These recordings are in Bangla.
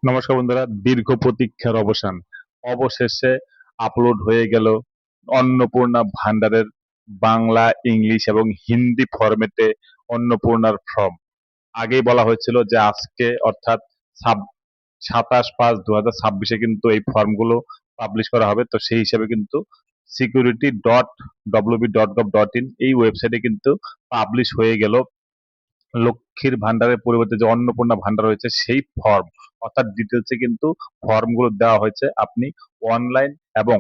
নমস্কার বন্ধুরা, দীর্ঘ প্রতীক্ষার অবসান অবশেষে আপলোড হয়ে গেল অন্নপূর্ণা ভান্ডারের বাংলা, ইংলিশ এবং হিন্দি ফরম্যাটে অন্নপূর্ণার ফর্ম। আগেই বলা হয়েছিল যে আজকে অর্থাৎ 27/5/2026 কিন্তু এই ফর্মগুলো পাবলিশ করা হবে। তো সেই হিসেবে কিন্তু security.wb.gov.in এই ওয়েবসাইটে কিন্তু পাবলিশ হয়ে গেল লক্ষ্মীর ভান্ডারের পরিবর্তে যে অন্নপূর্ণা ভান্ডার রয়েছে সেই ফর্ম, অর্থাৎ ডিটেলসে কিন্তু ফর্মগুলো দেওয়া হয়েছে। আপনি অনলাইন এবং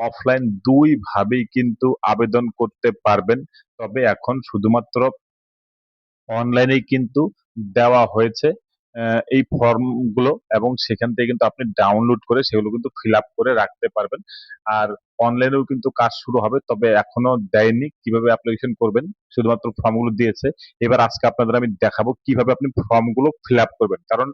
অফলাইন দুই ভাবেই কিন্তু আবেদন করতে পারবেন। তবে এখন শুধুমাত্র অনলাইনেই কিন্তু দেওয়া হয়েছে এই ফর্মগুলো, এবং সেখান থেকে কিন্তু আপনি ডাউনলোড করে সেগুলো কিন্তু ফিল আপ করে রাখতে পারবেন। আর অনলাইনেও কিন্তু কাজ শুরু হবে, তবে এখনো দেয়নি কিভাবে অ্যাপ্লিকেশন করবেন, শুধুমাত্র ফর্মগুলো দিয়েছে। এবার আজকে আপনাদের আমি দেখাবো কিভাবে আপনি ফর্মগুলো ফিল আপ করবেন, কারণ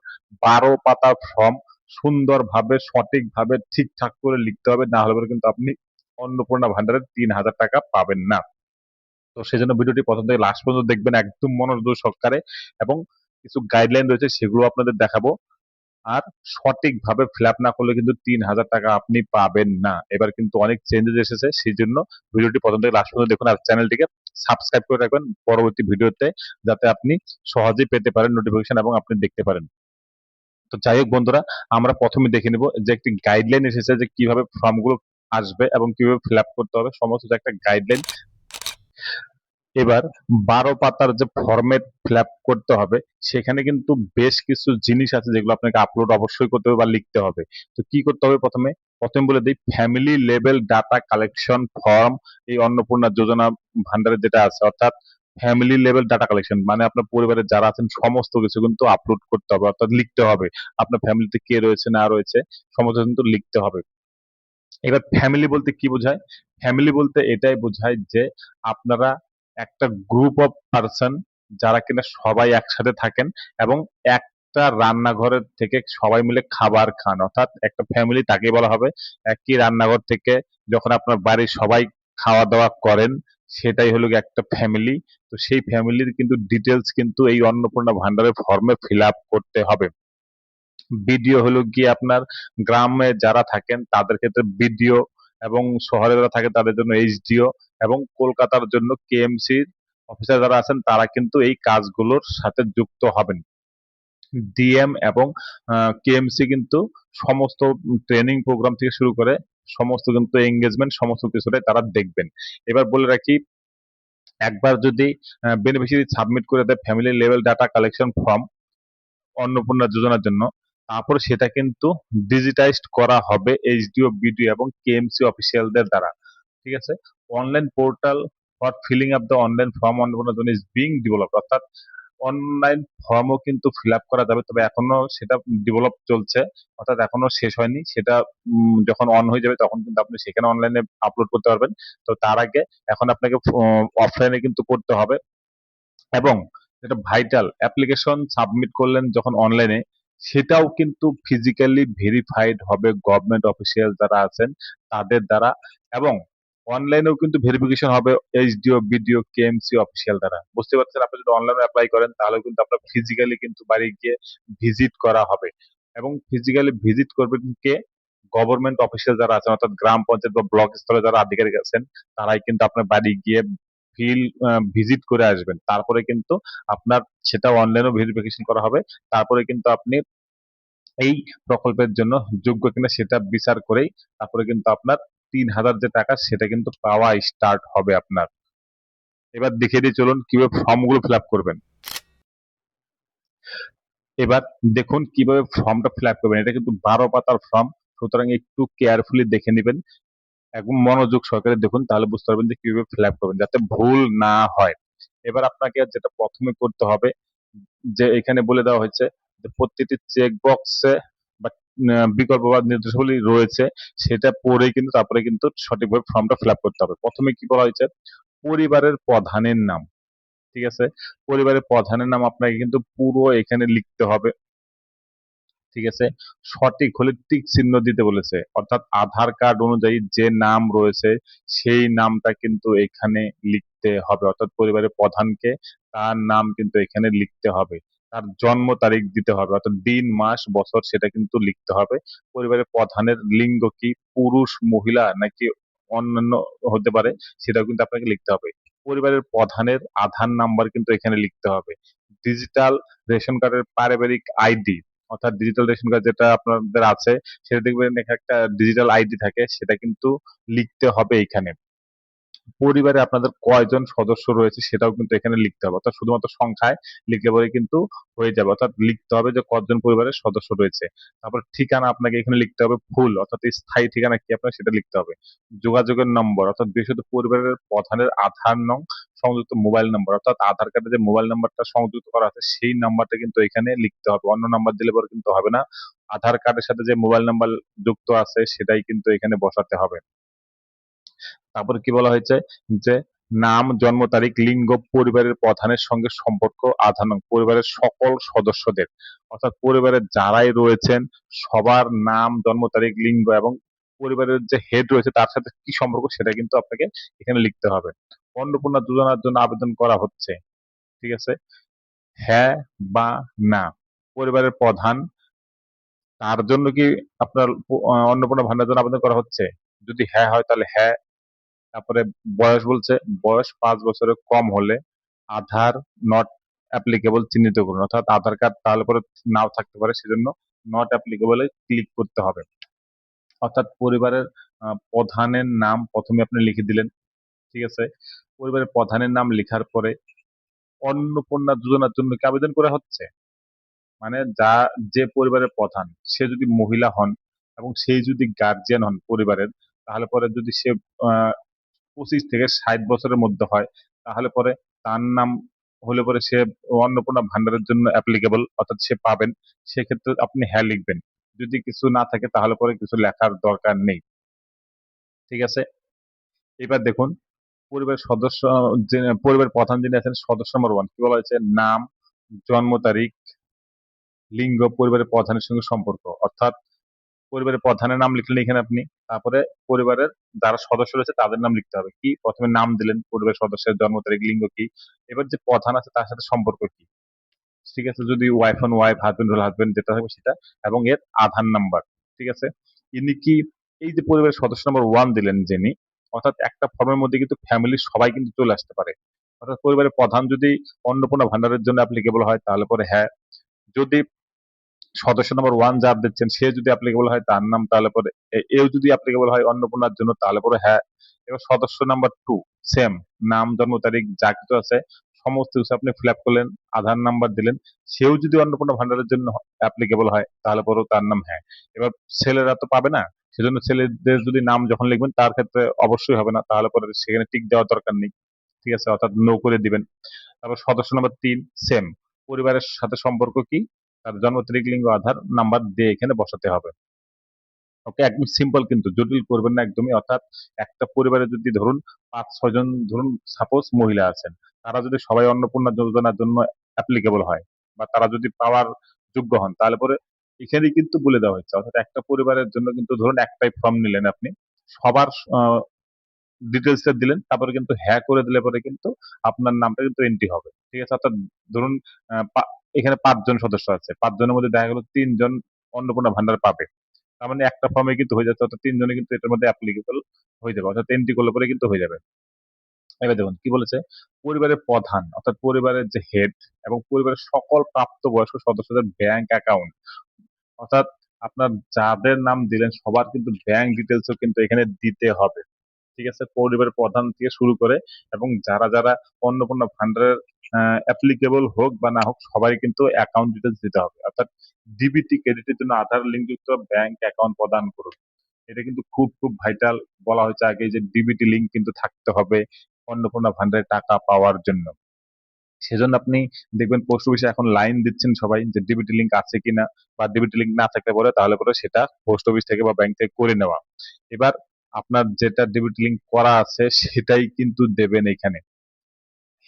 12 পাতা ফর্ম সুন্দরভাবে সঠিকভাবে ঠিকঠাক করে লিখতে হবে, না হলে পরে কিন্তু আপনি অন্নপূর্ণা ভান্ডারের 3,000 টাকা পাবেন না। তো সেজন্য ভিডিওটি প্রথম থেকে লাস্ট পর্যন্ত দেখবেন একদম মনোযোগ সহকারে, এবং কিছু গাইডলাইন রয়েছে সেগুলো আপনাদের দেখাবো। আর সঠিকভাবে ফিল আপ না করলে কিন্তু 3,000 টাকা আপনি পাবেন না। এবার কিন্তু অনেক চেঞ্জেস এসেছে, সেই জন্য ভিডিওটি প্রথম থেকে লাস্ট পর্যন্ত দেখুন, আর চ্যানেলটিকে সাবস্ক্রাইব করে রাখবেন পরবর্তী ভিডিওতে, যাতে আপনি সহজেই পেতে পারেন নোটিফিকেশন এবং আপনি দেখতে পারেন। তো যাই হোক বন্ধুরা, আমরা প্রথমে দেখে নিব যে একটি গাইডলাইন এসেছে যে কিভাবে ফর্মগুলো আসবে এবং কিভাবে ফিল আপ করতে হবে, সমস্ত যে একটা গাইডলাইন। এবার 12 পাতার যে ফরম্যাট ফিল আপ করতে হবে, সেখানে কিন্তু বেশ কিছু জিনিস আছে যেগুলো আপনাকে আপলোড অবশ্যই করতে হবে বা লিখতে হবে। তো কি করতে হবে, প্রথমে বলে দিই, family level data collection form. এই অন্নপূর্ণা যোজনা ভান্ডারে যেটা আছে, অর্থাৎ ফ্যামিলি লেভেল ডাটা কালেকশন মানে আপনার পরিবারে যারা আছেন সমস্ত কিছু কিন্তু আপলোড করতে হবে, অর্থাৎ লিখতে হবে। আপনার ফ্যামিলিতে কে রয়েছে না রয়েছে সমস্ত কিন্তু লিখতে হবে। এবার ফ্যামিলি বলতে কি বোঝায়? ফ্যামিলি বলতে এটাই বোঝায় যে আপনারা একটা গ্রুপ অফ পারসন, যারা কিনা সবাই একসাথে থাকেন এবং একটা রান্নাঘরের থেকে সবাই মিলে খাবার খান, অর্থাৎ একটা ফ্যামিলি তাকেই বলা হবে। একই রান্নাঘর থেকে যখন আপনার বাড়ির সবাই খাওয়া দাওয়া করেন, সেটাই হলো গিয়ে একটা ফ্যামিলি। তো সেই ফ্যামিলির কিন্তু ডিটেলস কিন্তু এই অন্নপূর্ণা ভান্ডারের ফর্মে ফিল আপ করতে হবে। বিডিও হলো গিয়ে আপনার গ্রামে যারা থাকেন তাদের ক্ষেত্রে বিডিও, এবং শহরে যারা থাকে তাদের জন্য এইচডিও, এবং কলকাতার জন্য কেএমসি অফিসার যারা আছেন তারা কিন্তু এই কাজগুলোর সাথে যুক্ত হবেন। ডিএম এবং কেএমসি কিন্তু সমস্ত ট্রেনিং প্রোগ্রাম থেকে শুরু করে সমস্ত কিন্তু এঙ্গেজমেন্ট সমস্ত কিছুটাই তারা দেখবেন। এবার বলে রাখি, একবার যদি বেনিফিশিয়ারি সাবমিট করে দেয় family level data collection form Annapurna যোজনার জন্য, তারপরে সেটা কিন্তু ডিজিটাইজড করা হবে এইচডিও, বিডিও এবং কেএমসি অফিসিয়ালদের দ্বারা। ঠিক আছে? Online portal for filling up the online form Annapurna Yojana is being develop, অর্থাৎ অনলাইন ফর্মও কিন্তু ফিল আপ করা যাবে, তবে এখনো সেটা ডেভেলপ চলছে, অর্থাৎ এখনো শেষ হয়নি। সেটা যখন অন হয়ে যাবে তখন কিন্তু আপনি সেখানে অনলাইনে আপলোড করতে পারবেন। তো তার আগে এখন আপনাকে অফলাইনে কিন্তু করতে হবে। এবং যেটা ভাইটাল, অ্যাপ্লিকেশন সাবমিট করলেন যখন অনলাইনে, সেটাও কিন্তু ফিজিক্যালি ভেরিফাইড হবে গভর্নমেন্ট অফিসিয়াল যারা আছেন তাদের দ্বারা, এবং অনলাইনেও কিন্তু ভেরিফিকেশন হবে এইচডিও, বিডিও, কেএমসি অফিসিয়াল দ্বারা। বুঝতে পারছেন, আপনি যদি অনলাইনে অ্যাপ্লাই করেন তাহলে কিন্তু আপনার ফিজিক্যালি কিন্তু বাড়ি গিয়ে ভিজিট করা হবে, এবং ফিজিক্যালি ভিজিট করবেন কে? গভর্নমেন্ট অফিসিয়াল যারা আছেন, অর্থাৎ গ্রাম পঞ্চায়েত বা ব্লক স্তরে যারা আধিকারিক আছেন, তারাই কিন্তু আপনার বাড়ি গিয়ে ফিল ভিজিট করে আসবেন। তারপরে কিন্তু আপনার সেটা অনলাইনেও ভেরিফিকেশন করা হবে। তারপরে কিন্তু আপনি এই প্রকল্পের জন্য যোগ্য কিনা সেটা বিচার করেই তারপরে কিন্তু আপনার 3,000 যে টাকা সেটা কিন্তু পাওয়া স্টার্ট হবে আপনার। এবার দেখিয়ে দিয়ে চলুন কিভাবে ফর্মগুলো ফিল আপ করবেন। এবার দেখুন কিভাবে ফর্মটা ফিল আপ করবেন। এটা কিন্তু 12 পাতার ফর্ম, সুতরাং একটু কেয়ারফুলি দেখে নেবেন, একদম মনোযোগ সহকারে দেখুন, তাহলে বুঝতে পারবেন যে কিভাবে ফিল আপ করবেন যাতে ভুল না হয়। এবার আপনাকে যেটা প্রথমে করতে হবে, যে এখানে বলে দেওয়া হয়েছে যে প্রত্যেকটি চেক বক্সে বা বিকল্প বা নির্দেশাবলী রয়েছে, সেটা পড়ে কিন্তু তারপরে কিন্তু সঠিকভাবে ফর্মটা ফিল আপ করতে হবে। প্রথমে কি বলা হয়েছে? পরিবারের প্রধানের নাম। ঠিক আছে? পরিবারের প্রধানের নাম আপনাকে কিন্তু পুরো এখানে লিখতে হবে। ঠিক আছে? সঠিক হলে টিক চিহ্ন দিতে বলেছে, অর্থাৎ আধার কার্ড অনুযায়ী যে নাম রয়েছে সেই নামটা কিন্তু এখানে লিখতে হবে, অর্থাৎ পরিবারের প্রধানকে তার নাম কিন্তু এখানে লিখতে হবে। তার জন্ম তারিখ দিতে হবে, অর্থাৎ দিন মাস বছর সেটা কিন্তু লিখতে হবে। পরিবারের প্রধানের লিঙ্গ কি, পুরুষ মহিলা নাকি অন্যান্য হতে পারে, সেটাও কিন্তু আপনাকে লিখতে হবে। পরিবারের প্রধানের আধার নাম্বার কিন্তু এখানে লিখতে হবে। ডিজিটাল রেশন কার্ডের পারিবারিক আইডি, অর্থাৎ ডিজিটাল রেশন কার্ড যেটা আপনাদের আছে, সেটা দেখবেন এখানে একটা ডিজিটাল আইডি থাকে, সেটা কিন্তু লিখতে হবে এখানে। পরিবারে আপনাদের কয়জন সদস্য রয়েছে সেটাও কিন্তু এখানে লিখতে হবে, অর্থাৎ শুধুমাত্র সংখ্যায় লিখলে পরে কিন্তু হয়ে যাবে, অর্থাৎ লিখতে হবে যে কতজন পরিবারের সদস্য রয়েছে। তারপর ঠিকানা আপনাকে এখানে লিখতে হবে ফুল, অর্থাৎ স্থায়ী ঠিকানা কি আপনার সেটা লিখতে হবে। যোগাযোগের নম্বর, অর্থাৎ বিশেষত পরিবারের প্রধানের আধার নং, সংযুক্ত মোবাইল নম্বর, অর্থাৎ আধার কার্ডে যে মোবাইল নাম্বারটা সংযুক্ত করা আছে সেই নাম্বারটা কিন্তু এখানে লিখতে হবে, অন্য নাম্বার দিলে পরে কিন্তু হবে না। আধার কার্ডের সাথে যে মোবাইল নাম্বার যুক্ত আছে সেটাই কিন্তু এখানে বসাতে হবে। তারপরে কি বলা হয়েছে যে নাম, জন্ম তারিখ, লিঙ্গ, পরিবারের প্রধানের সঙ্গে সম্পর্ক, আধার নং, পরিবারের সকল সদস্যদের, অর্থাৎ পরিবারের যারাই রয়েছেন সবার নাম, জন্ম তারিখ, লিঙ্গ এবং পরিবারের যে হেড রয়েছে তার সাথে কি সম্পর্ক সেটা কিন্তু আপনাকে এখানে লিখতে হবে। অন্নপূর্ণা যোজনার জন্য আবেদন করা হচ্ছে, ঠিক আছে, হ্যাঁ বা না। পরিবারের প্রধান, তার জন্য কি আপনার অন্নপূর্ণা ভান্ডার জন্য আবেদন করা হচ্ছে? যদি হ্যাঁ হয় তাহলে হ্যাঁ। তারপরে বয়স বলছে, বয়স 5 বছরের কম হলে আধার নট অ্যাপ্লিকেবল চিহ্নিত করুন, অর্থাৎ আধার কার্ড তাহলে পরে নাও থাকতে পারে, সেজন্য নট অ্যাপ্লিকেবলে ক্লিক করতে হবে। অর্থাৎ পরিবারের প্রধানের নাম প্রথমে আপনি লিখে দিলেন, ঠিক আছে। পরিবারের প্রধানের নাম লেখার পরে অন্নপূর্ণা যোজনার জন্য কি আবেদন করা হচ্ছে, মানে যে পরিবারের প্রধান সে যদি মহিলা হন এবং সেই যদি গার্জিয়ান হন পরিবারের, তাহলে পরে যদি সে 25 থেকে 60 বছরের মধ্যে হয়, তাহলে পরে তার নাম হলে পরে সে অন্নপূর্ণা ভান্ডারের জন্য অ্যাপ্লিকেবল, অর্থাৎ সে পাবেন। সেক্ষেত্রে আপনি হ্যাঁ লিখবেন। যদি কিছু না থাকে তাহলে পরে কিছু লেখার দরকার নেই, ঠিক আছে। এবার দেখুন পরিবারের সদস্য, যে পরিবারের প্রধান যিনি আছেন সদস্য নম্বর 1 কি বলা হয়েছে, নাম, জন্ম তারিখ, লিঙ্গ, পরিবারের প্রধানের সঙ্গে সম্পর্ক, অর্থাৎ পরিবারের প্রধানের নাম লিখলেন এখানে আপনি। তারপরে পরিবারের যারা সদস্য রয়েছে তাদের নাম লিখতে হবে। কি, প্রথমে নাম দিলেন, পরিবারের সদস্যের জন্ম তারিখ, লিঙ্গ কি, এবার যে প্রধান আছে তার সাথে সম্পর্ক কি, ঠিক আছে। যদি ওয়াইফ হন ওয়াইফ, হাজবেন্ড হলে হাজবেন্ড, যেটা হবে সেটা, এবং এর আধার নাম্বার, ঠিক আছে। ইনি কি, এই যে পরিবারের সদস্য নম্বর 1 দিলেন যিনি, অর্থাৎ একটা ফর্মের মধ্যে কিন্তু ফ্যামিলির সবাই কিন্তু চলে আসতে পারে। অর্থাৎ পরিবারের প্রধান যদি অন্নপূর্ণা ভান্ডারের জন্য অ্যাপ্লিকেবল হয় তাহলে পরে হ্যাঁ। যদি সদস্য নম্বর 1 যার দিচ্ছেন সে যদি অ্যাপ্লিকেবল হয় তার নাম, তাহলে পরে এও যদি অ্যাপ্লিকেবল হয় অন্নপূর্ণার জন্য তাহলে পরে হ্যাঁ। এবার সদস্য নাম্বার 2 সেম, নাম, জন্ম তারিখ যা কিছু আছে সমস্ত কিছু আপনি ফিল আপ করলেন, আধার নাম্বার দিলেন। সেও যদি অন্নপূর্ণা ভান্ডারের জন্য অ্যাপ্লিকেবল হয় তাহলে পরেও তার নাম হ্যাঁ। এবার ছেলেরা তো পাবে না, সেজন্য ছেলেদের যদি নাম যখন লিখবেন তার ক্ষেত্রে অবশ্যই হবে না, তাহলে পরে সেখানে টিক দেওয়ার দরকার নেই, ঠিক আছে, অর্থাৎ নো করে দিবেন। তারপর সদস্য নাম্বার 3 সেম, পরিবারের সাথে সম্পর্ক কি, তার জন্ম তারিখ, লিঙ্গ, আধার নাম্বার দিয়ে এখানে বসাতে হবে। ওকে, একদম সিম্পল, কিন্তু জটিল করবেন না একদমই। অর্থাৎ একটা পরিবারে যদি ধরুন 5-6 জন, ধরুন সাপোজ মহিলা আছেন, তারা যদি সবাই অন্নপূর্ণা যোজনার জন্য অ্যাপ্লিকেবল হয় বা তারা যদি পাওয়ার যোগ্য হন, তাহলে পরে এখানেই কিন্তু বলে দেওয়া হচ্ছে, অর্থাৎ একটা পরিবারের জন্য কিন্তু ধরুন একটাই ফর্ম নিলেন আপনি, সবার ডিটেলসটা দিলেন, তারপরে কিন্তু হ্যাঁ করে দিলে পরে কিন্তু আপনার নামটা কিন্তু এন্ট্রি হবে, ঠিক আছে। অর্থাৎ ধরুন এখানে 5 জন সদস্য আছে, 5 জনের মধ্যে দেখা গেল 3 জন অন্নপূর্ণা ভান্ডার পাবে, তার মানে একটা ফর্মে কিন্তু হয়ে যাচ্ছে, অর্থাৎ 3 জনে কিন্তু এটার মধ্যে অ্যাপ্লিকেবল হয়ে যাবে, অর্থাৎ এন্ট্রি করলে পরে কিন্তু হয়ে যাবে। এবার দেখুন কি বলেছে, পরিবারের প্রধান অর্থাৎ পরিবারের যে হেড এবং পরিবারের সকল প্রাপ্তবয়স্ক সদস্যদের ব্যাংক অ্যাকাউন্ট, অর্থাৎ আপনার যাদের নাম দিলেন সবার কিন্তু ব্যাংক ডিটেলসও কিন্তু এখানে দিতে হবে, ঠিক আছে। পরিবারের প্রধান থেকে শুরু করে এবং যারা যারা অন্নপূর্ণা ভান্ডারের অ্যাপ্লিকেবল হোক বা না হোক সবাই কিন্তু অ্যাকাউন্ট ডিটেলস দিতে হবে, অর্থাৎ ডিবিটি ক্রেডিটের জন্য আধার লিঙ্কযুক্ত ব্যাংক অ্যাকাউন্ট প্রদান করুন। এটা কিন্তু খুব খুব ভাইটাল, বলা হয়েছে আগে যে ডিবিটি লিঙ্ক কিন্তু থাকতে হবে অন্নপূর্ণা ভান্ডারের টাকা পাওয়ার জন্য। সেজন্য আপনি দেখবেন পোস্ট অফিসে এখন লাইন দিচ্ছেন সবাই যে ডিবিটি লিঙ্ক আছে কিনা, বা ডিবিটি লিঙ্ক না থাকলে পরে তাহলে পরে সেটা পোস্ট অফিস থেকে বা ব্যাংক থেকে করে নেওয়া। এবার আপনার যেটা ডিবিটি লিঙ্ক করা আছে সেটাই কিন্তু দেবেন এখানে।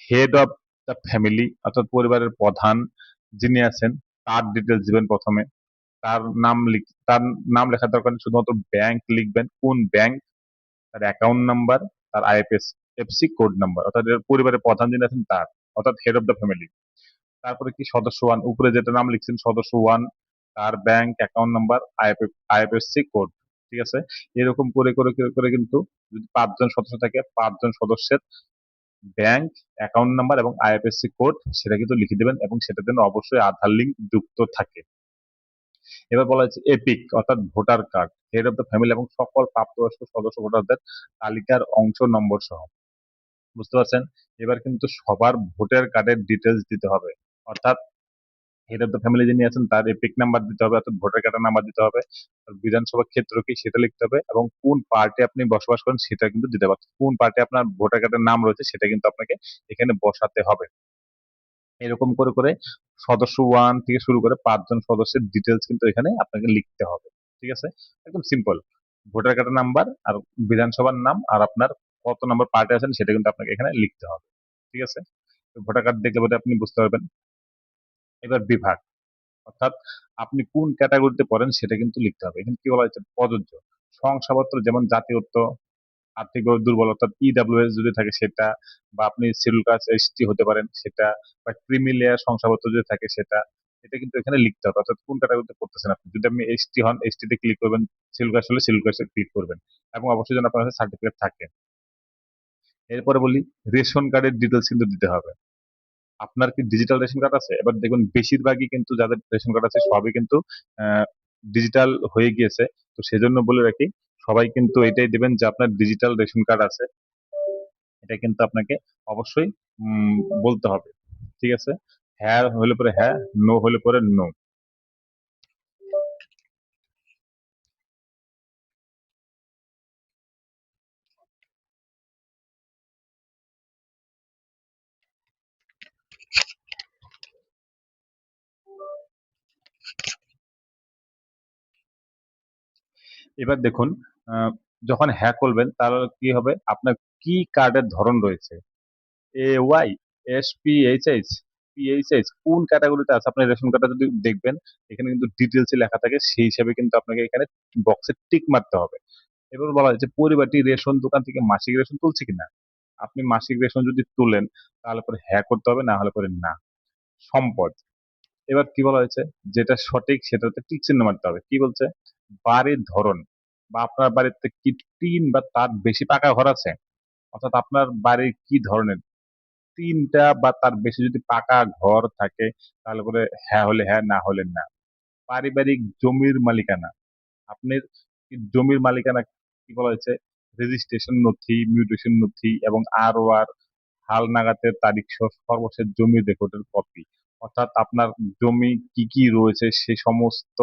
হেড অফ দ্য ফ্যামিলি অর্থাৎ পরিবারের প্রধান যিনি আছেন তার ডিটেলস দিবেন প্রথমে। তার নাম লেখার দরকার নেই, শুধুমাত্র ব্যাংক লিখবেন, কোন ব্যাংক, তার অ্যাকাউন্ট নাম্বার, তার আইএফএসসি কোড নাম্বার, অর্থাৎ এর পরিবারের প্রধান যিনি আছেন তার, অর্থাৎ হেড অফ দ্য ফ্যামিলি। তারপরে কি সদস্য ওয়ান, উপরে যেটা নাম লিখছেন সদস্য ওয়ান, তার bank account number, IFSC code. ঠিক আছে, এরকম করে করে করে করে কিন্তু যদি 5 জন সদস্য থাকে, 5 জন সদস্যের ব্যাংক অ্যাকাউন্ট নাম্বার এবং আইএফএসসি কোড সেটা কিন্তু লিখে দেবেন, এবং সেটার জন্য অবশ্যই আধার লিঙ্ক যুক্ত থাকে। এবার বলা হচ্ছে এপিক অর্থাৎ voter card, head of the family এবং সকল প্রাপ্তবয়স্ক সদস্য ভোটারদের তালিকার অংশ নম্বর সহ। বুঝতে পারছেন? এবার কিন্তু সবার ভোটার কার্ডের ডিটেলস দিতে হবে, অর্থাৎ হেড অফ দ্য ফ্যামিলি যিনি আছেন তার এপিক নাম্বার দিতে হবে, অর্থাৎ ভোটার কার্ডের নাম্বার দিতে হবে, আর বিধানসভা ক্ষেত্র কি সেটা লিখতে হবে, এবং কোন পার্টি আপনি বসবাস করেন সেটা কিন্তু দিতে হবে, কোন পার্টি আপনার ভোটার কার্ডের নাম রয়েছে সেটা কিন্তু আপনাকে এখানে বসাতে হবে। এরকম করে করে সদস্য ওয়ান থেকে শুরু করে 5 জন সদস্যের ডিটেলস কিন্তু এখানে আপনাকে লিখতে হবে। ঠিক আছে, একদম সিম্পল। ভোটার কার্ডের নাম্বার আর বিধানসভার নাম আর আপনার কত নম্বর পার্টি আছেন সেটা কিন্তু আপনাকে এখানে লিখতে হবে। ঠিক আছে, ভোটার কার্ড দেখলে বোধহয় আপনি বুঝতে পারবেন। এবার বিভাগ, অর্থাৎ আপনি কোন ক্যাটাগরিতে পড়েন সেটা কিন্তু লিখতে হবে। এখানে কি বলা হয়েছে, প্রযোজ্য শংসাপত্র যেমন জাতীয়ত্ব, আর্থিকভাবে দুর্বল অর্থাৎ ইডাব্লিউএস যদি থাকে সেটা, বা আপনি শিডিউল কাস্ট এসটি হতে পারেন সেটা, বা ক্রিমি লেয়ার শংসাপত্র যদি থাকে সেটা, এটা কিন্তু এখানে লিখতে হবে, অর্থাৎ কোন ক্যাটাগরিতে পড়তেছেন আপনি। যদি আপনি এসটি হন এসটি তে ক্লিক করবেন, শিডিউল কাস্ট হলে শিডিউল কাস্টে ক্লিক করবেন, এবং অবশ্যই যেন আপনার কাছে সার্টিফিকেট থাকে। এরপরে বলি রেশন কার্ডের ডিটেলস কিন্তু দিতে হবে। আপনার কি ডিজিটাল রেশন কার্ড আছে? এবার দেখুন বেশিরভাগই কিন্তু যাদের রেশন কার্ড আছে সবই কিন্তু ডিজিটাল হয়ে গিয়েছে। তো সেজন্য বলে রাখি, সবাই কিন্তু এটাই দেবেন যে আপনার ডিজিটাল রেশন কার্ড আছে, এটা কিন্তু আপনাকে অবশ্যই উম, বলতে হবে। ঠিক আছে, হ্যাঁ হলে পরে হ্যাঁ, নো হলে পরে নো। এবার দেখুন, আহ, যখন হ্যাঁ করবেন তাহলে কি হবে, আপনার কি কার্ডের ধরন রয়েছে, A Y, S P H H, PHH, কোন ক্যাটাগরিতে আছে আপনার রেশন কার্ডটা যদি দেখবেন, এখানে কিন্তু ডিটেলসে লেখা থাকে, সেই হিসাবে কিন্তু আপনাকে এখানে বক্সে টিক মারতে হবে। এবার বলা হয়েছে পরিবারটি রেশন দোকান থেকে মাসিক রেশন তুলছে কিনা। আপনি মাসিক রেশন যদি তুলেন তাহলে পরে হ্যাঁ করতে হবে, না হলে পরে না। সম্পদ, এবার কি বলা হয়েছে, যেটা সঠিক সেটাতে টিক চিহ্ন মারতে হবে। কি বলছে, বাড়ির ধরন, বা আপনার বাড়িতে কি তিন বা তার বেশি পাকা ঘর আছে, অর্থাৎ আপনার বাড়ি কি ধরনের, তিনটা বা তার বেশি যদি পাকা ঘর থাকে তাহলে পরে হ্যাঁ হলে হ্যাঁ, না হলে না। পারিবারিক জমির মালিকানা, আপনার কি জমির মালিকানা, কি বলা হয়েছে, রেজিস্ট্রেশন নথি, মিউটেশন নথি এবং আর হাল নাগাদের তারিখ সহ সর্বশেষ জমির রেকর্ডের কপি, অর্থাৎ আপনার জমি কি কি রয়েছে সেই সমস্ত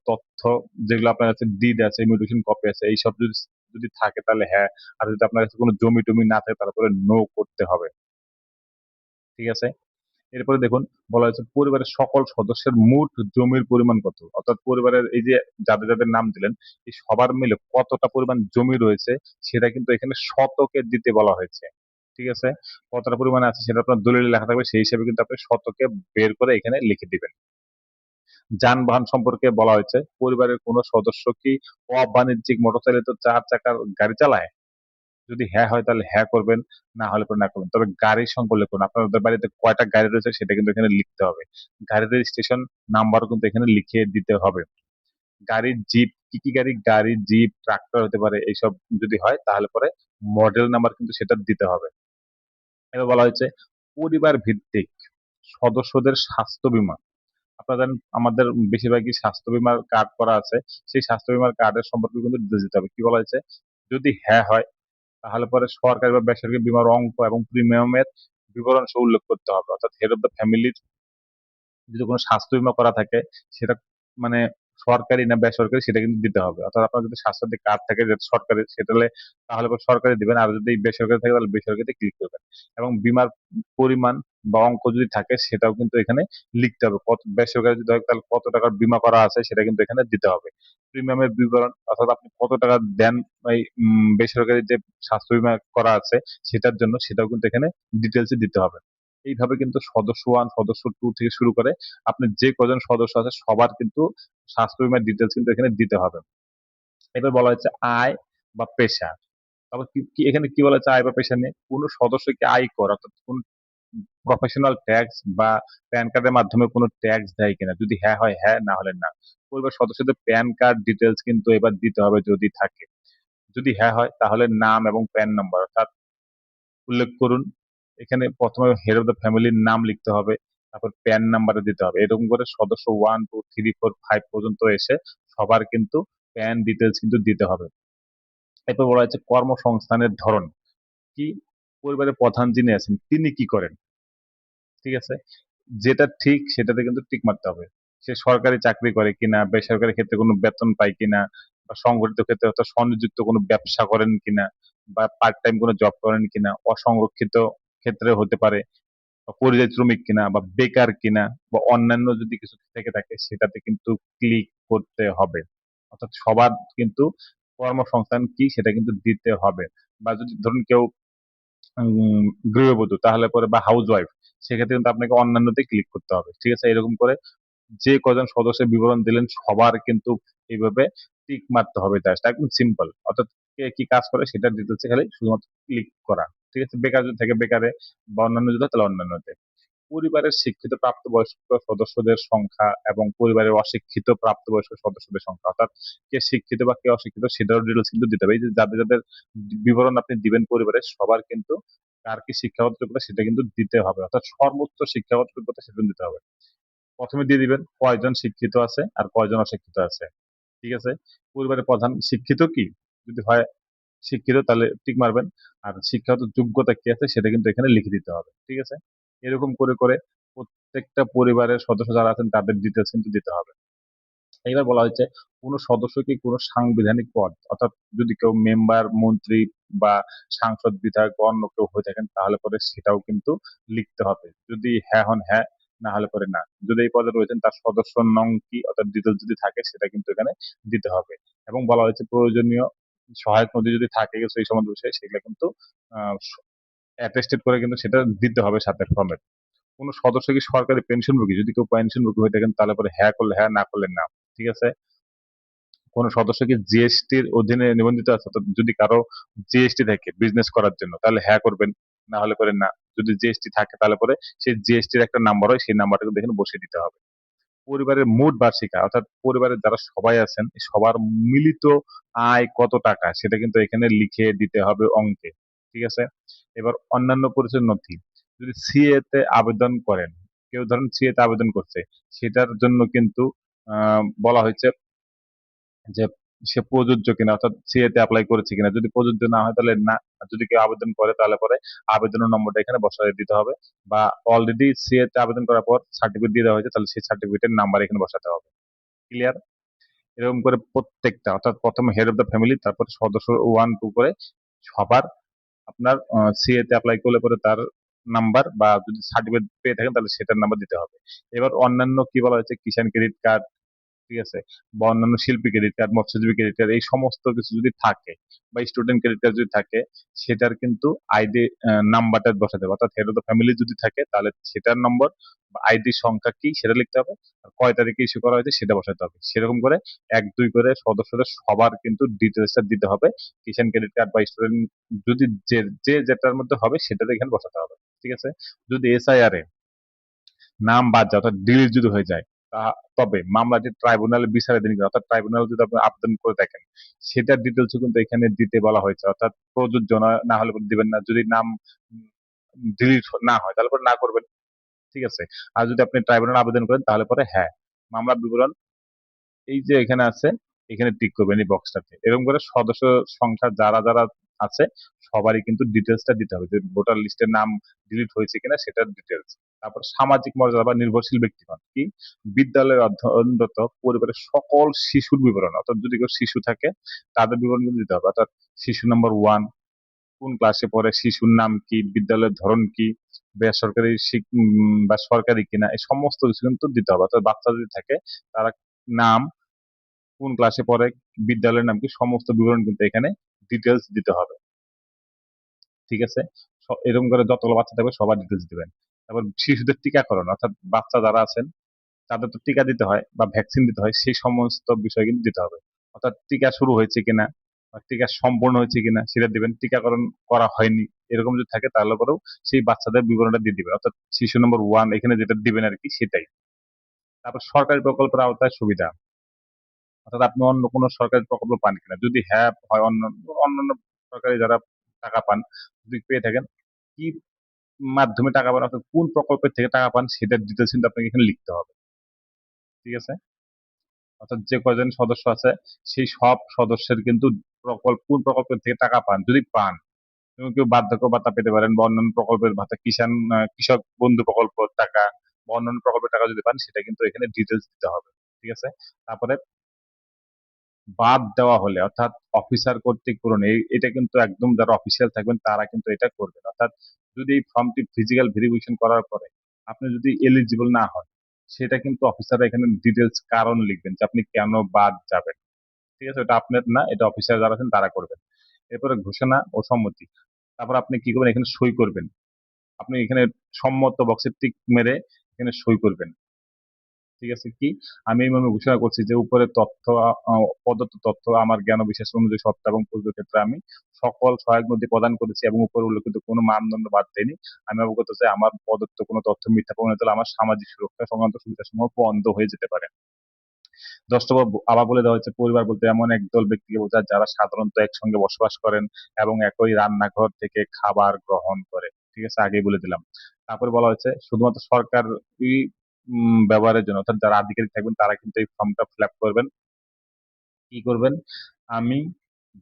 তথ্য, যেগুলো আপনার কাছে ডিড আছে, মিউটেশন কপি আছে, এইসব যদি যদি থাকে তাহলে হ্যাঁ, আর যদি আপনার কাছে কোনো জমি টমি না থাকে তাহলে নো করতে হবে। ঠিক আছে, এরপরে দেখুন, বলা হয়েছে পরিবারের সকল সদস্যের মোট জমির পরিমাণ কত, অর্থাৎ পরিবারের এই যে যাদের যাদের নাম দিলেন এই সবার মিলে কতটা পরিমাণ জমি রয়েছে সেটা কিন্তু এখানে শতকে দিতে বলা হয়েছে। ঠিক আছে, কতটা পরিমাণে আছে সেটা আপনার দলিলে লেখা থাকবে, সেই হিসেবে কিন্তু আপনি শতকে বের করে এখানে লিখে দিবেন। যানবাহন সম্পর্কে বলা হয়েছে পরিবারের কোনো সদস্য কি অবাণিজ্যিক মোটরচালিত 4 চাকার গাড়ি চালায়। যদি হ্যাঁ হয় তাহলে হ্যাঁ করবেন, না হলে পরে না করবেন। তবে গাড়ির সংখ্যা লিখুন, আপনাদের বাড়িতে কয়টা গাড়ি রয়েছে সেটা কিন্তু এখানে লিখতে হবে। গাড়ির রেজিস্ট্রেশন নাম্বারও কিন্তু এখানে লিখে দিতে হবে। গাড়ির জিপ, কি কি গাড়ি, গাড়ি জিপ ট্রাক্টর হতে পারে, এইসব যদি হয় তাহলে পরে মডেল নাম্বার কিন্তু সেটা দিতে হবে। এবার বলা হয়েছে পরিবার ভিত্তিক সদস্যদের স্বাস্থ্য বীমা, আপনারা জানেন আমাদের বেশিরভাগই স্বাস্থ্য বীমার কার্ড করা আছে, সেই স্বাস্থ্য বীমার কার্ডের সম্পর্কে কিন্তু ডিটেলস দিতে হবে। কি বলা হয়েছে, যদি হ্যাঁ হয় তাহলে পরে সরকারি বা বেসরকারি বীমার অঙ্ক এবং প্রিমিয়ামের বিবরণ সহ উল্লেখ করতে হবে, অর্থাৎ হেড অফ দ্য ফ্যামিলির যদি কোনো স্বাস্থ্য বীমা করা থাকে সেটা মানে সরকারি না বেসরকারি সেটা কিন্তু দিতে হবে, অর্থাৎ আপনার যদি স্বাস্থ্যসাথী কার্ড থাকে যেটা সরকারি সেটা হলে তাহলে পরে সরকারি দিবেন, আর যদি বেসরকারি থাকে তাহলে বেসরকারিতে ক্লিক করবেন। এবং বীমার পরিমাণ বা অঙ্ক যদি থাকে সেটাও কিন্তু এখানে লিখতে হবে, কত বেসরকারি যদি হয় তাহলে কত টাকার বীমা করা আছে সেটা কিন্তু এখানে দিতে হবে। প্রিমিয়ামের বিবরণ, অর্থাৎ আপনি কত টাকা দেন এই বেসরকারি যে স্বাস্থ্য বীমা করা আছে সেটার জন্য, সেটাও কিন্তু এখানে ডিটেলসে দিতে হবে। এইভাবে কিন্তু সদস্য ওয়ান সদস্য টু থেকে শুরু করে আপনি যে কজন সদস্য আছে সবার কিন্তু স্বাস্থ্য বীমার ডিটেলস কিন্তু এখানে দিতে হবে। এবার বলা হচ্ছে আয় বা পেশা, তারপর কি এখানে কি বলা হচ্ছে আয় বা পেশা নিয়ে, কোন সদস্য কি আয় কর, অর্থাৎ কোন প্রফেশনাল ট্যাক্স বা প্যান কার্ডের মাধ্যমে কোনো ট্যাক্স দেয় কিনা, যদি হ্যাঁ হয় হ্যাঁ, না হলে না। পরিবার সদস্যদের প্যান কার্ড ডিটেলস কিন্তু এবার দিতে হবে যদি থাকে। যদি হ্যাঁ হয় তাহলে নাম এবং প্যান নাম্বার অর্থাৎ উল্লেখ করুন। এখানে প্রথমে হেড অফ দ্য ফ্যামিলির নাম লিখতে হবে, তারপর প্যান নাম্বারে দিতে হবে। এরকম করে সদস্য 1, 2, 3, 4, 5 পর্যন্ত এসে সবার কিন্তু প্যান ডিটেলস কিন্তু দিতে হবে। এরপর বলা হচ্ছে কর্মসংস্থানের ধরন কি, পরিবারের প্রধান যিনি আছেন তিনি কি করেন, ঠিক আছে? যেটা ঠিক সেটাতে কিন্তু টিক মারতে হবে। সে সরকারি চাকরি করে কিনা, বেসরকারি ক্ষেত্রে কোনো বেতন পায় কিনা, বা সংগঠিত ক্ষেত্রে অর্থাৎ স্বনিযুক্ত কোনো ব্যবসা করেন কিনা, বা পার্ট টাইম কোনো জব করেন কিনা, অসংরক্ষিত ক্ষেত্রে হতে পারে, বা পরিযায়ী শ্রমিক কিনা, বা বেকার কিনা, বা অন্যান্য যদি কিছু থেকে থাকে সেটাতে কিন্তু ক্লিক করতে হবে। অর্থাৎ সবার কিন্তু কর্মসংস্থান কি সেটা কিন্তু দিতে হবে। বা যদি ধরুন কেউ উম, গৃহবধূ তাহলে পরে বা হাউস ওয়াইফ, সেক্ষেত্রে কিন্তু আপনাকে অন্যান্যতে ক্লিক করতে হবে, ঠিক আছে? এরকম করে যে কজন সদস্যের বিবরণ দিলেন সবার কিন্তু এইভাবে টিক মারতে হবে, জাস্ট একদম সিম্পল। অর্থাৎ কে কি কাজ করে সেটা ডিটেলসে খালি শুধুমাত্র ক্লিক করা, ঠিক আছে? বেকার যদি থাকে বেকারে, বা অন্যান্য যদি হয় তাহলে অন্যান্যতে। পরিবারের শিক্ষিত প্রাপ্তবয়স্ক সদস্যদের সংখ্যা এবং পরিবারের অশিক্ষিত প্রাপ্তবয়স্ক সদস্যদের সংখ্যা, অর্থাৎ কে শিক্ষিত বা কে অশিক্ষিত সেটারও ডিটেলস কিন্তু দিতে হবে। এই যে যাদের যাদের বিবরণ আপনি দিবেন পরিবারের সবার কিন্তু কার কি শিক্ষাগত যোগ্যতা সেটা কিন্তু দিতে হবে, অর্থাৎ সর্বোচ্চ শিক্ষাগত যোগ্যতা সেটা দিতে হবে। প্রথমে দিয়ে দিবেন কয়জন শিক্ষিত আছে আর কয়জন অশিক্ষিত আছে, ঠিক আছে? পরিবারের প্রধান শিক্ষিত কি, যদি হয় শিক্ষিত তাহলে টিক মারবেন। আর শিক্ষাগত যোগ্যতা কি আছে সেটা কিন্তু এখানে লিখে দিতে হবে, ঠিক আছে? এরকম করে করে প্রত্যেকটা পরিবারের সদস্য যারা আছেন তাদের ডিটেলস কিন্তু দিতে হবে। এবার বলা হচ্ছে কোন সদস্য কি কোন সাংবিধানিক পদ, অর্থাৎ যদি কেউ মেম্বার, মন্ত্রী বা সাংসদ, বিধায়ক বা অন্য কেউ হয়ে থাকেন তাহলে পরে সেটাও কিন্তু লিখতে হবে। যদি হ্যাঁ হন হ্যাঁ, না হলে পরে না। যদি এই পদে রয়েছেন তার সদস্য নং কি অর্থাৎ ডিটেলস যদি থাকে সেটা কিন্তু এখানে দিতে হবে। এবং বলা হয়েছে প্রয়োজনীয় সহায়ক নথি যদি থাকে সেই সমস্ত বিষয়ে সেগুলো কিন্তু অ্যাটেস্টেড করে কিন্তু সেটা দিতে হবে সাথে ফর্মে। কোন সদস্য কি সরকারি পেনশনভোগী, যদি কেউ পেনশনভোগী হয়ে থাকেন তাহলে পরে হ্যাঁ করলে হ্যাঁ, না করলে না, ঠিক আছে? কোন সদস্য কি জিএসটির অধীনে নিবন্ধিত আছে, অর্থাৎ যদি কারো জিএসটি থাকে বিজনেস করার জন্য তাহলে হ্যাঁ করবেন, না হলে পরে না। যদি জিএসটি থাকে তাহলে পরে সেই জিএসটির একটা নাম্বার হয় সেই নাম্বারটা কিন্তু এখানে বসিয়ে দিতে হবে। পরিবারের মোট বার্ষিক আয়, অর্থাৎ পরিবারের যারা সবাই আছেন সবার মিলিত আয় কত টাকা সেটা কিন্তু এখানে লিখে দিতে হবে অঙ্কে, ঠিক আছে? এবার অন্যান্য পরিচয় নথি, যদি সিএ তে আবেদন করেন, কেউ ধরেন সিএ তে আবেদন করছে, সেটার জন্য কিন্তু বলা হয়েছে যে সে প্রযোজ্য কিনা, অর্থাৎ সিএ তে অ্যাপ্লাই করেছে কিনা। যদি প্রযোজ্য না হয় তাহলে না, আর যদি কেউ আবেদন করে তাহলে পরে আবেদনের নম্বরটা এখানে বসায় দিতে হবে। বা অলরেডি সিএ তে আবেদন করার পর সার্টিফিকেট দিয়ে দেওয়া হয়েছে তাহলে সেই সার্টিফিকেটের নাম্বার এখানে বসাতে হবে। ক্লিয়ার? এরকম করে প্রত্যেকটা, অর্থাৎ প্রথমে হেড অফ দ্য ফ্যামিলি, তারপর সদস্য 1, 2 করে সবার আপনার সিএ তে অ্যাপ্লাই করলে পরে তার নাম্বার, বা যদি সার্টিফিকেট পেয়ে থাকেন তাহলে সেটার নাম্বার দিতে হবে। এবার অন্যান্য কি বলা হয়েছে, কিষাণ ক্রেডিট কার্ড, ঠিক আছে? বা অন্যান্য শিল্পী ক্রেডিট কার্ড, মৎস্যজীবী ক্রেডিট কার্ড, এই সমস্ত কিছু যদি থাকে, বা স্টুডেন্ট ক্রেডিট কার্ড যদি থাকে, সেটার কিন্তু আইডি নাম্বারটা বসাতে হবে। অর্থাৎ হেড অফ দ্য ফ্যামিলি যদি থাকে তাহলে সেটার নম্বর বা আইডি সংখ্যা কি সেটা লিখতে হবে, আর কয় তারিখে ইস্যু করা হয়েছে সেটা বসাতে হবে। সেরকম করে 1, 2 করে সদস্যদের সবার কিন্তু ডিটেলসটা দিতে হবে। কিষাণ ক্রেডিট কার্ড বা স্টুডেন্ট যদি যে যে যেটার মধ্যে হবে সেটাতে এখানে বসাতে হবে, ঠিক আছে? যদি এসআইআর এ নাম বাদ যায় অর্থাৎ ডিলিট যদি হয়ে যায়, তবে মামলাটি ট্রাইব্যুনালে বিচারাধীন কিনা, অর্থাৎ ট্রাইব্যুনাল যদি আপনি আবেদন করে দেখেন সেটার ডিটেলসও কিন্তু এখানে দিতে বলা হয়েছে। অর্থাৎ প্রযোজ্য না হলে পরে দিবেন না, যদি নাম ডিলিট না হয় তাহলে পরে না করবেন, ঠিক আছে? আর যদি আপনি ট্রাইব্যুনাল আবেদন করেন তাহলে পরে হ্যাঁ। মামলার বিবরণ এই যে এখানে আছে, এখানে টিক করবেন এই বক্সটাতে। এরকম করে সদস্য সংখ্যা যারা যারা আছে সবারই কিন্তু ডিটেলসটা দিতে হবে, যে ভোটার লিস্টের নাম ডিলিট হয়েছে কিনা সেটার ডিটেলস। তারপর সামাজিক মর্যাদা বা নির্ভরশীল ব্যক্তিগণ কি, বিদ্যালয়ে অধ্যয়নরত পরিবারের সকল শিশুর বিবরণ, অর্থাৎ যদি কেউ শিশু থাকে তাদের বিবরণ কিন্তু দিতে হবে। অর্থাৎ শিশু নম্বর 1, কোন ক্লাসে পড়ে, শিশুর নাম কি, বিদ্যালয়ের ধরন কি, বেসরকারি বা সরকারি কিনা, এই সমস্ত কিছু কিন্তু দিতে হবে। অর্থাৎ বাচ্চা যদি থাকে তারা নাম, কোন ক্লাসে পড়ে, বিদ্যালয়ের নাম কি, সমস্ত বিবরণ কিন্তু এখানে ডিটেলস দিতে হবে, ঠিক আছে? এরকম করে যতগুলো বাচ্চা থাকবে সবার ডিটেলস দিবেন। তারপর শিশুদের টিকাকরণ, অর্থাৎ বাচ্চা যারা আছেন তাদের তো টিকা দিতে হয় বা ভ্যাকসিন দিতে হয়, সেই সমস্ত বিষয় কিন্তু দিতে হবে। অর্থাৎ টিকা শুরু হয়েছে কিনা, আর টিকা সম্পূর্ণ হয়েছে কিনা সেটা দিবেন, টিকাকরণ করা হয়নি এরকম যদি থাকে তাহলে পরেও সেই বাচ্চাদের বিবরণটা দিয়ে দিবেন, অর্থাৎ শিশু নম্বর 1 এখানে যেটা দিবেন আর কি সেটাই। তারপর সরকারি প্রকল্পের আওতায় সুবিধা, অর্থাৎ আপনি অন্য কোনো সরকারি প্রকল্প পান কিনা, যদি হ্যাঁ হয় অন্যান্য সরকারি যারা টাকা পান, যদি পেয়ে থাকেন কি মাধ্যমে টাকা পান, অর্থাৎ কোন প্রকল্পের থেকে টাকা পান সেটার ডিটেলস কিন্তু আপনাকে এখানে লিখতে হবে। ঠিক আছে, অর্থাৎ যে কয়জন সদস্য আছে সেই সব সদস্যের কিন্তু কোন প্রকল্পের থেকে টাকা পান যদি পান, এবং কেউ বার্ধক্য ভাতা পেতে পারেন বা অন্যান্য প্রকল্পের ভাতা, কৃষক বন্ধু প্রকল্পের টাকা বা অন্যান্য প্রকল্পের টাকা যদি পান সেটা কিন্তু এখানে ডিটেলস দিতে হবে। ঠিক আছে, তারপরে বাদ দেওয়া হলে অর্থাৎ অফিসার কর্তৃক পূরণ, এটা কিন্তু একদম যারা অফিসিয়াল থাকবেন তারা কিন্তু এটা করবেন। অর্থাৎ যদি এই ফর্মটি ফিজিক্যাল ভেরিফিকেশন করার পরে আপনি যদি এলিজিবল না হন, সেটা কিন্তু অফিসাররা এখানে ডিটেলস কারণ লিখবেন যে আপনি কেন বাদ যাবেন। ঠিক আছে, এটা আপনার না, এটা অফিসার যারা আছেন তারা করবেন। এরপরে ঘোষণা ও সম্মতি, তারপর আপনি কি করবেন, এখানে সই করবেন। আপনি এখানে সম্মত বক্সে টিক মেরে এখানে সই করবেন। ঠিক আছে, কি আমি এইভাবে ঘোষণা করছি যে উপরের তথ্য, প্রদত্ত তথ্য আমার জ্ঞান ও বিশ্বাস অনুযায়ী সত্য এবং প্রযোজ্য ক্ষেত্রে আমি সকল সহায়ক নথি প্রদান করেছি এবং উপরে উল্লেখিত কোনো মানদণ্ড বাদ দেয়নি। আমি অবগত যে আমার প্রদত্ত কোনো তথ্য মিথ্যা প্রমাণিত হলে আমার সামাজিক সুরক্ষা সংক্রান্ত সুবিধাসমূহ বন্ধ হয়ে যেতে পারে। 10 আবার বলে দেওয়া হচ্ছে পরিবার বলতে এমন একদল ব্যক্তিকে বোঝায় যারা সাধারণত একসঙ্গে বসবাস করেন এবং একই রান্নাঘর থেকে খাবার গ্রহণ করে। ঠিক আছে, আগেই বলে দিলাম। তারপরে বলা হয়েছে শুধুমাত্র সরকারি ব্যবহারের জন্য, অর্থাৎ যারা আধিকারিক থাকবেন তারা কিন্তু এই ফর্মটা ফিল আপ করবেন। কি করবেন, আমি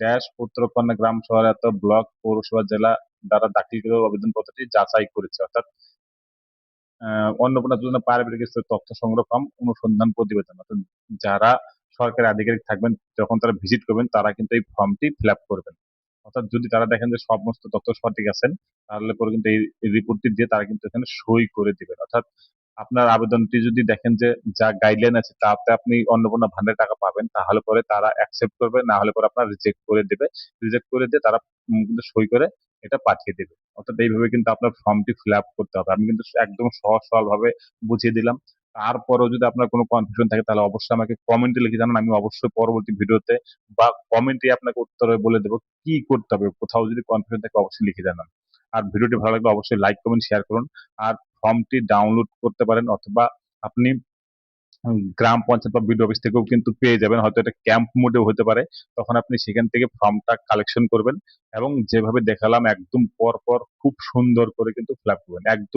ড্যাশ উত্তরকন্যা গ্রাম সহায়তা ব্লক পৌরসভা জেলা দ্বারা দাখিলকৃত আবেদনপত্রটি যাচাই করেছে, অর্থাৎ অন্নপূর্ণা যোজনা পারিবারিক স্তরের তথ্য সংগ্রহ ফর্ম অনুসন্ধান প্রতিবেদন, অর্থাৎ যারা সরকারি আধিকারিক থাকবেন যখন তারা ভিজিট করবেন তারা কিন্তু এই ফর্মটি ফিল আপ করবেন। অর্থাৎ যদি তারা দেখেন যে সমস্ত তথ্য সঠিক আছেন তাহলে পরে কিন্তু এই রিপোর্টটি দিয়ে তারা কিন্তু এখানে সই করে দিবেন। অর্থাৎ আপনার আবেদনটি যদি দেখেন যে যা গাইডলাইন আছে তাতে আপনি অন্নপূর্ণা ভান্ডারের টাকা পাবেন তাহলে পরে তারা অ্যাকসেপ্ট করবে, না হলে পরে আপনার রিজেক্ট করে দেবে। রিজেক্ট করে দিয়ে তারা কিন্তু সই করে এটা পাঠিয়ে দেবে। অর্থাৎ এইভাবে কিন্তু আপনার ফর্মটি ফিল আপ করতে হবে। আমি কিন্তু একদম সহজ সরল ভাবে বুঝিয়ে দিলাম। তারপরেও যদি আপনার কোনো কনফিউশন থাকে তাহলে অবশ্যই আমাকে কমেন্টে লিখে জানান। আমি অবশ্যই পরবর্তী ভিডিওতে বা কমেন্টে আপনাকে উত্তরে বলে দেবো কি করতে হবে। কোথাও যদি কনফিউশন থাকে অবশ্যই লিখে জানান। আর ভিডিওটি ভালো লাগলে অবশ্যই লাইক কমেন্ট শেয়ার করুন। আর ফর্মটি ডাউনলোড করতে পারেন অথবা আপনি গ্রাম পঞ্চায়েত বা বিডিও অফিস থেকেও কিন্তু পেয়ে যাবেন, হয়তো এটা ক্যাম্প মোডেও হতে পারে। তখন আপনি সেখান থেকে ফর্মটা কালেকশন করবেন এবং যেভাবে দেখালাম একদম পর পর খুব সুন্দর করে কিন্তু ফিল আপ করবেন একদম।